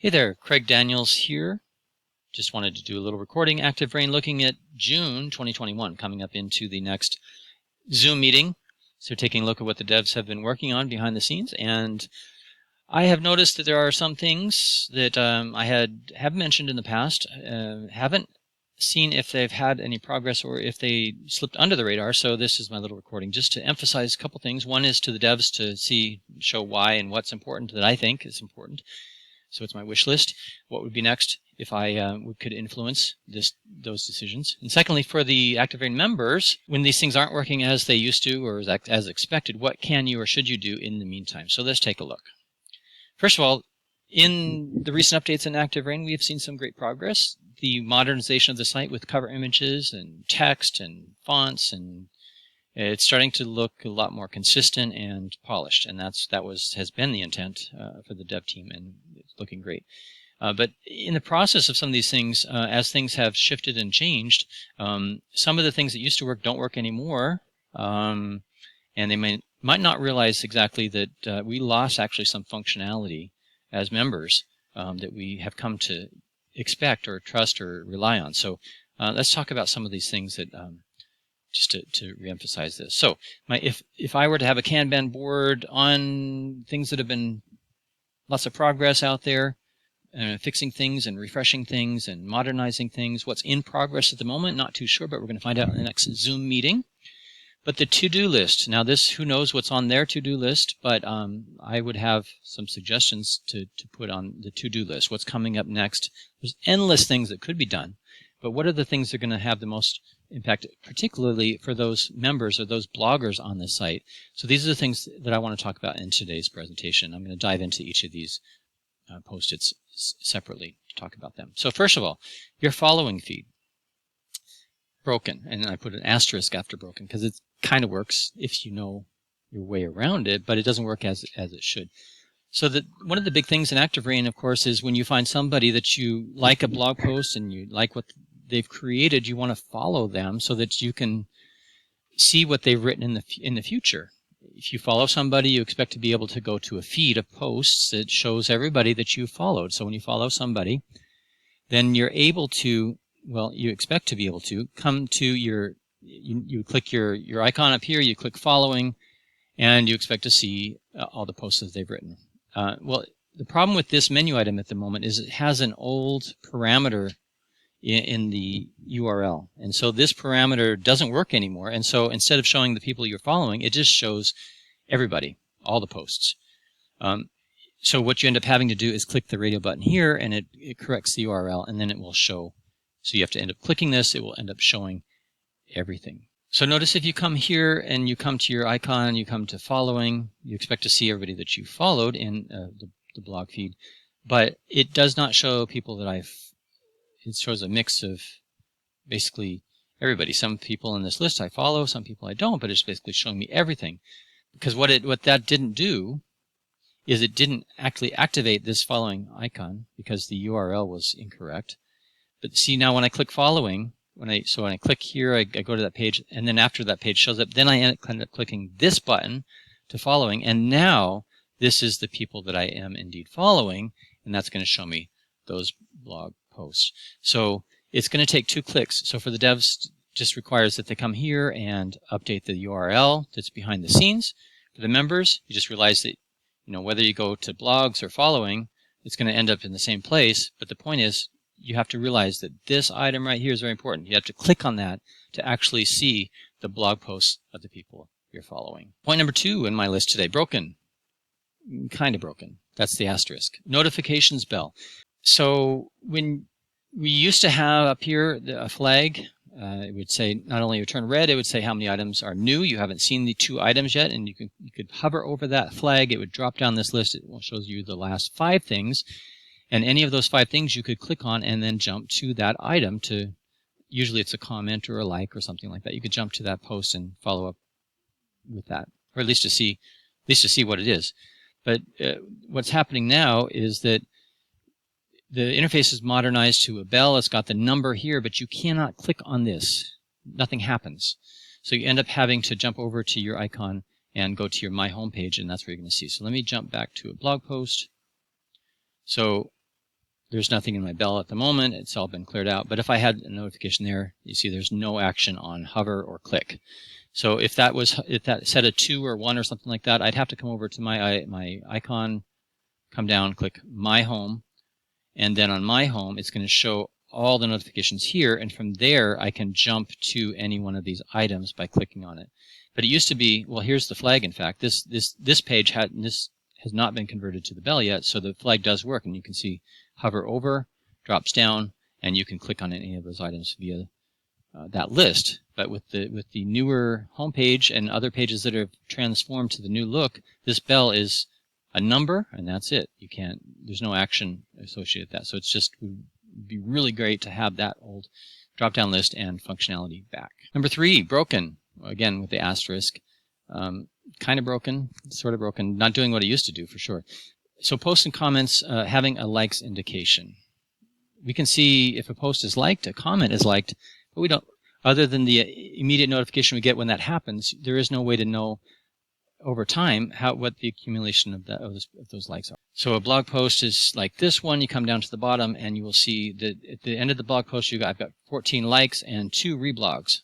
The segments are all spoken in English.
Hey there, Craig Daniels here. Just wanted to do a little recording. ActiveRain looking at June 2021, coming up into the next Zoom meeting. So taking a look at what the devs have been working on behind the scenes. And I have noticed that there are some things that I have mentioned in the past, haven't seen if they've had any progress or if they slipped under the radar. So this is my little recording just to emphasize a couple things. One is to the devs to show why and what's important that I think is important. So it's my wish list. What would be next if I could influence those decisions? And secondly, for the ActiveRain members, when these things aren't working as they used to or as expected, what can you or should you do in the meantime? So let's take a look. First of all, in the recent updates in ActiveRain, we have seen some great progress. The modernization of the site with cover images and text and fonts, and it's starting to look a lot more consistent and polished, and has been the intent for the dev team, and it's looking great. But in the process of some of these things, as things have shifted and changed, some of the things that used to work don't work anymore, and they might not realize exactly that we lost actually some functionality as members that we have come to expect or trust or rely on. So let's talk about some of these things that just to reemphasize this. So if I were to have a Kanban board on things that have been lots of progress out there, fixing things and refreshing things and modernizing things, what's in progress at the moment, not too sure, but we're going to find out in the next Zoom meeting. But the to-do list, now this, who knows what's on their to-do list, but I would have some suggestions to put on the to-do list. What's coming up next? There's endless things that could be done, but what are the things that are going to have the most impact, particularly for those members or those bloggers on the site? So these are the things that I want to talk about in today's presentation. I'm going to dive into each of these post-its separately to talk about them. So first of all, your following feed. Broken, and I put an asterisk after broken because it kind of works if you know your way around it, but it doesn't work as it should. So one of the big things in ActiveRain, of course, is when you find somebody that you like a blog post and you like what they've created, you want to follow them so that you can see what they've written in the future. If you follow somebody, you expect to be able to go to a feed of posts that shows everybody that you followed. So when you follow somebody, then you're able to, well, you expect to be able to come to you click your icon up here, you click following, and you expect to see all the posts that they've written. Well, the problem with this menu item at the moment is it has an old parameter in the URL. And so this parameter doesn't work anymore. And so instead of showing the people you're following, it just shows everybody, all the posts. So what you end up having to do is click the radio button here, and it corrects the URL, and then it will show. So you have to end up clicking this. It will end up showing everything. So notice if you come here and you come to your icon, you come to following, you expect to see everybody that you followed in the blog feed, but it does not show people that it shows a mix of basically everybody. Some people in this list I follow, some people I don't, but it's basically showing me everything. Because what that didn't do is it didn't actually activate this following icon because the URL was incorrect. But see, now when I click following, when I click here, I go to that page, and then after that page shows up, then I end up clicking this button to following, and now this is the people that I am indeed following, and that's going to show me those blog posts. So it's going to take 2 clicks. So for the devs, just requires that they come here and update the URL that's behind the scenes. For the members, you just realize that, whether you go to blogs or following, it's going to end up in the same place. But the point is, you have to realize that this item right here is very important. You have to click on that to actually see the blog posts of the people you're following. Point number 2 in my list today, broken. Kind of broken. That's the asterisk. Notifications bell. So when we used to have up here a flag, it would say not only return red, it would say how many items are new. You haven't seen the 2 items yet, and you could hover over that flag. It would drop down this list. It shows you the last 5 things. And any of those 5 things you could click on and then jump to that item to, usually it's a comment or a like or something like that. You could jump to that post and follow up with that, or at least to see what it is. But what's happening now is that the interface is modernized to a bell. It's got the number here, but you cannot click on this. Nothing happens. So you end up having to jump over to your icon and go to your My Home page, and that's where you're going to see. So let me jump back to a blog post. So There's nothing in my bell at the moment. It's all been cleared out. But if I had a notification there, you see there's no action on hover or click. So if that said a 2 or 1 or something like that, I'd have to come over to my icon, come down, click My Home, and then on My Home, it's going to show all the notifications here, and from there I can jump to any one of these items by clicking on it. But it used to be, well, here's the flag. In fact, this page has not been converted to the bell yet, so the flag does work, and you can see hover over, drops down, and you can click on any of those items via that list. But with the newer homepage and other pages that are transformed to the new look, this bell is a number, and that's it. There's no action associated with that. So it's just would be really great to have that old drop-down list and functionality back. Number 3, broken. Again, with the asterisk. Kind of broken, sort of broken, not doing what it used to do for sure. So posts and comments having a likes indication. We can see if a post is liked, a comment is liked, but we don't, other than the immediate notification we get when that happens, there is no way to know over time what the accumulation of those likes are. So a blog post is like this one. You come down to the bottom and you will see that at the end of the blog post I've got 14 likes and 2 reblogs.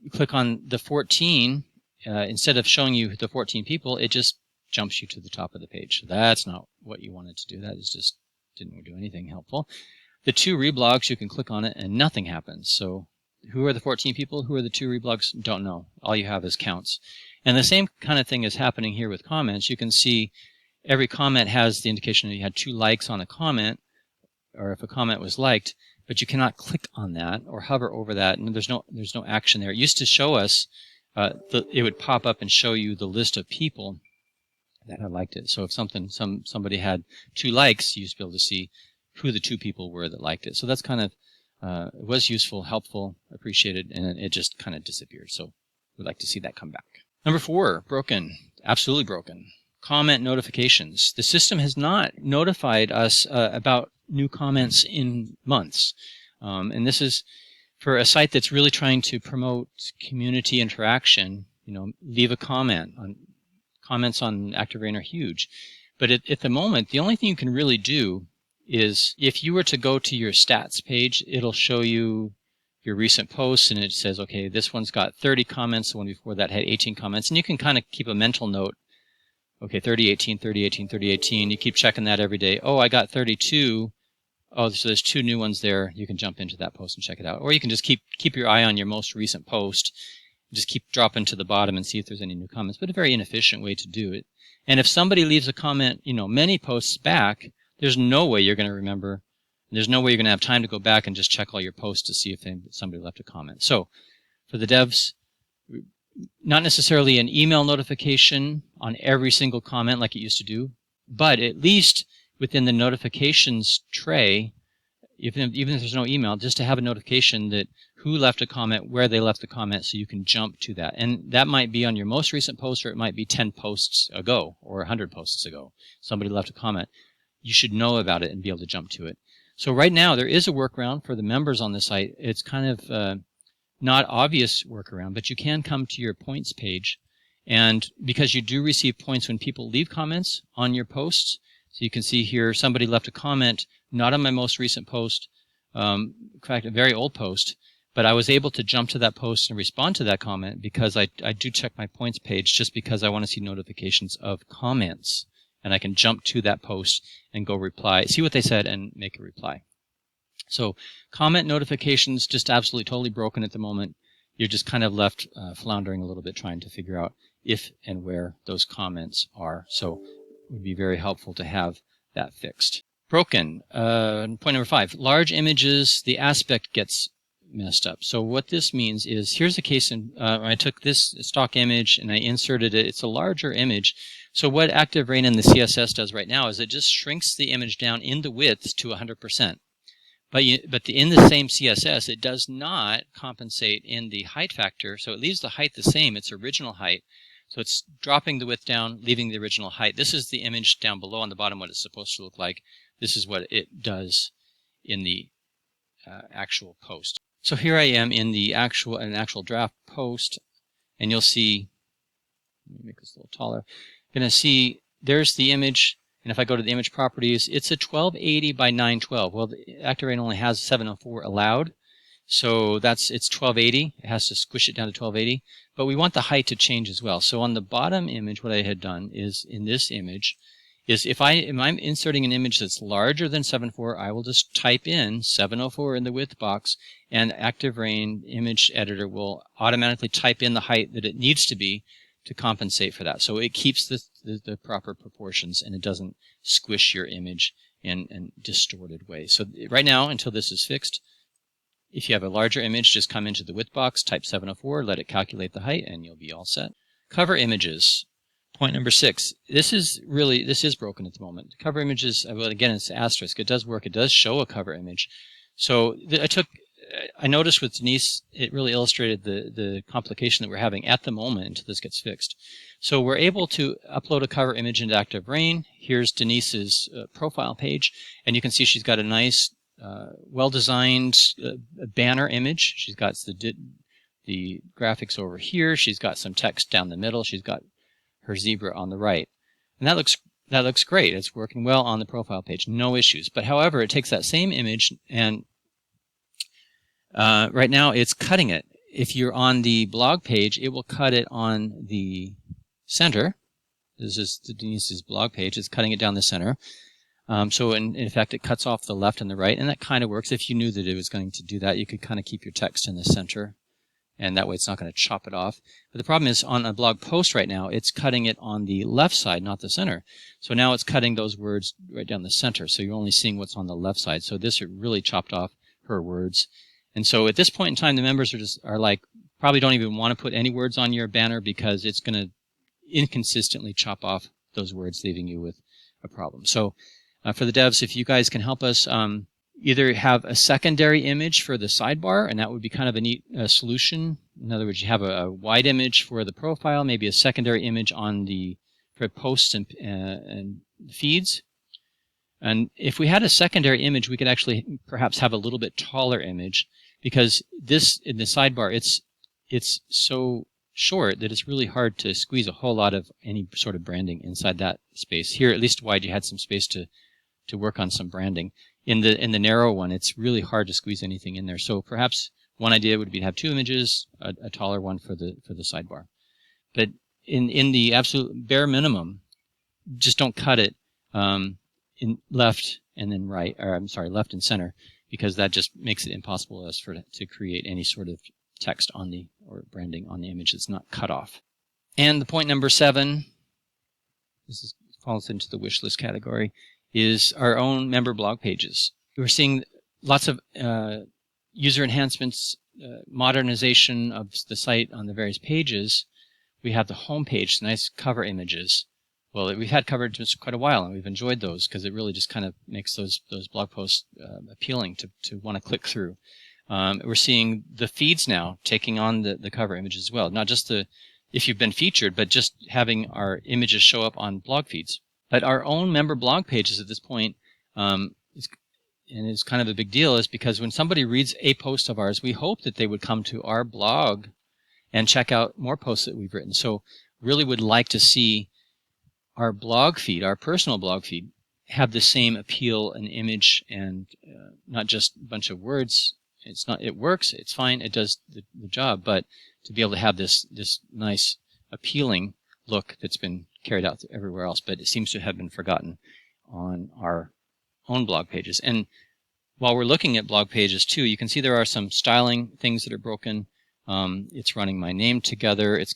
You click on the 14, instead of showing you the 14 people, it just jumps you to the top of the page. So that's not what you wanted to do. That is just didn't do anything helpful. The 2 reblogs, you can click on it and nothing happens. So who are the 14 people? Who are the 2 reblogs? Don't know. All you have is counts. And the same kind of thing is happening here with comments. You can see every comment has the indication that you had 2 likes on a comment, or if a comment was liked, but you cannot click on that or hover over that, and there's no action there. It used to show us, it would pop up and show you the list of people that had liked it. So if somebody had 2 likes, you used to be able to see who the 2 people were that liked it. So that's kind of, it was useful, helpful, appreciated, and it just kind of disappeared. So we'd like to see that come back. Number 4, broken, absolutely broken. Comment notifications. The system has not notified us about new comments in months. And this is for a site that's really trying to promote community interaction. Leave a comment. Comments on ActiveRain are huge. But at the moment, the only thing you can really do is if you were to go to your stats page, it'll show you your recent posts, and it says, okay, this one's got 30 comments, the one before that had 18 comments, and you can kind of keep a mental note. Okay, 30, 18, 30, 18, 30, 18. You keep checking that every day. Oh, I got 32. Oh, so there's 2 new ones there. You can jump into that post and check it out. Or you can just keep your eye on your most recent post. Just keep dropping to the bottom and see if there's any new comments. But a very inefficient way to do it. And if somebody leaves a comment, many posts back, there's no way you're going to remember. There's no way you're going to have time to go back and just check all your posts to see if somebody left a comment. So for the devs, not necessarily an email notification on every single comment like it used to do, but at least within the notifications tray, even if there's no email, just to have a notification that who left a comment, where they left the comment, so you can jump to that. And that might be on your most recent post, or it might be 10 posts ago or 100 posts ago. Somebody left a comment. You should know about it and be able to jump to it. So right now there is a workaround for the members on the site. It's kind of not obvious workaround, but you can come to your points page, and because you do receive points when people leave comments on your posts, so you can see here somebody left a comment, not on my most recent post, in fact a very old post, but I was able to jump to that post and respond to that comment because I do check my points page just because I want to see notifications of comments, and I can jump to that post and go reply, see what they said, and make a reply. So comment notifications, just absolutely totally broken at the moment. You're just kind of left floundering a little bit trying to figure out if and where those comments are. So it would be very helpful to have that fixed. Broken. Point number 5. Large images, the aspect gets messed up. So what this means is, here's a case I took this stock image and I inserted it. It's a larger image. So what ActiveRain in the CSS does right now is it just shrinks the image down in the width to 100%. But in the same CSS, it does not compensate in the height factor, so it leaves the height the same, its original height. So it's dropping the width down, leaving the original height. This is the image down below on the bottom, what it's supposed to look like. This is what it does in the actual post. So here I am in an actual draft post, and you'll see, let me make this a little taller. You're going to see there's the image, And if I go to the image properties, it's a 1280 by 912. Well, the ActiveRain only has 704 allowed, so it's 1280. It has to squish it down to 1280. But we want the height to change as well. So on the bottom image, what I had done is in this image, is if I'm inserting an image that's larger than 704, I will just type in 704 in the width box, and ActiveRain image editor will automatically type in the height that it needs to be to compensate for that. So it keeps the proper proportions, and it doesn't squish your image in a distorted way. So right now, until this is fixed, if you have a larger image, just come into the width box, type 704, let it calculate the height, and you'll be all set. Cover images. Point number 6. This is broken at the moment. Cover images, well, again, it's asterisk. It does work. It does show a cover image. So I noticed with Denise, it really illustrated the complication that we're having at the moment until this gets fixed. So we're able to upload a cover image into ActiveRain. Here's Denise's profile page, and you can see she's got a nice, well-designed banner image. She's got the graphics over here. She's got some text down the middle. She's got her zebra on the right, and that looks great. It's working well on the profile page, no issues. But however, it takes that same image and right now it's cutting it. If you're on the blog page, it will cut it on the center. This is Denise's blog page. It's cutting it down the center. So in fact, it cuts off the left and the right, and that kind of works. If you knew that it was going to do that, you could kind of keep your text in the center, and that way it's not going to chop it off. But the problem is on a blog post right now, it's cutting it on the left side, not the center. So now it's cutting those words right down the center, so you're only seeing what's on the left side. So this really chopped off her words. And so at this point in time, the members are like, probably don't even want to put any words on your banner because it's going to inconsistently chop off those words, leaving you with a problem. So for the devs, if you guys can help us either have a secondary image for the sidebar, and that would be kind of a neat solution. In other words, you have a wide image for the profile, maybe a secondary image for posts and feeds. And if we had a secondary image, we could actually perhaps have a little bit taller image, because this in the sidebar, it's so short that it's really hard to squeeze a whole lot of any sort of branding inside that space. Here, at least wide, you had some space to work on some branding. In the narrow one, it's really hard to squeeze anything in there. So perhaps one idea would be to have two images, a taller one for the sidebar. But in the absolute bare minimum, just don't cut it in left and then right, or I'm sorry, left and center, because that just makes it impossible to create any sort of text or branding on the image that's not cut off. And the point number 7, this falls into the wish list category, is our own member blog pages. We're seeing lots of user enhancements, modernization of the site on the various pages. We have the home page, nice cover images. Well, we've had cover images quite a while, and we've enjoyed those because it really just kind of makes those blog posts appealing to want to click through. We're seeing the feeds now taking on the cover images as well. Not just if you've been featured, but just having our images show up on blog feeds. But our own member blog pages at this point, and it's kind of a big deal, is because when somebody reads a post of ours, we hope that they would come to our blog and check out more posts that we've written. So really would like to see our blog feed, our personal blog feed, have the same appeal and image, and not just a bunch of words. It works, it's fine, it does the job, but to be able to have this nice appealing look that's been carried out everywhere else, but it seems to have been forgotten on our own blog pages. And while we're looking at blog pages too, you can see there are some styling things that are broken. It's running my name together. It's,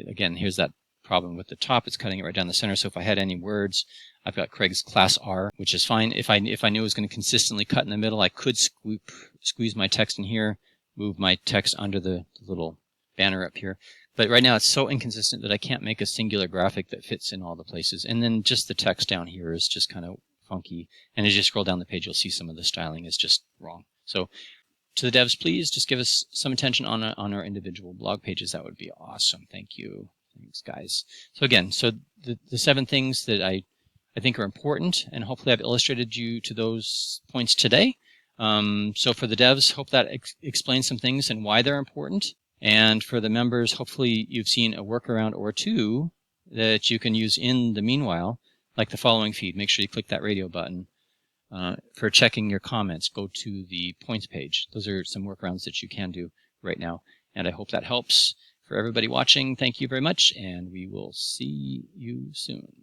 again, here's that problem with the top. It's cutting it right down the center. So if I had any words, I've got Craig's class R, which is fine. If I knew it was going to consistently cut in the middle, I could squeeze my text in here, move my text under the little banner up here. But right now it's so inconsistent that I can't make a singular graphic that fits in all the places. And then just the text down here is just kind of funky. And as you scroll down the page, you'll see some of the styling is just wrong. So to the devs, please just give us some attention on our individual blog pages. That would be awesome. Thank you. Thanks, guys. So again, the 7 things that I think are important, and hopefully I've illustrated you to those points today. So for the devs, hope that explains some things and why they're important. And for the members, hopefully you've seen a workaround or two that you can use in the meanwhile like the following feed, make sure you click that radio button. For checking your comments, go to the points page. Those are some workarounds that you can do right now. And I hope that helps. For everybody watching, thank you very much, and we will see you soon.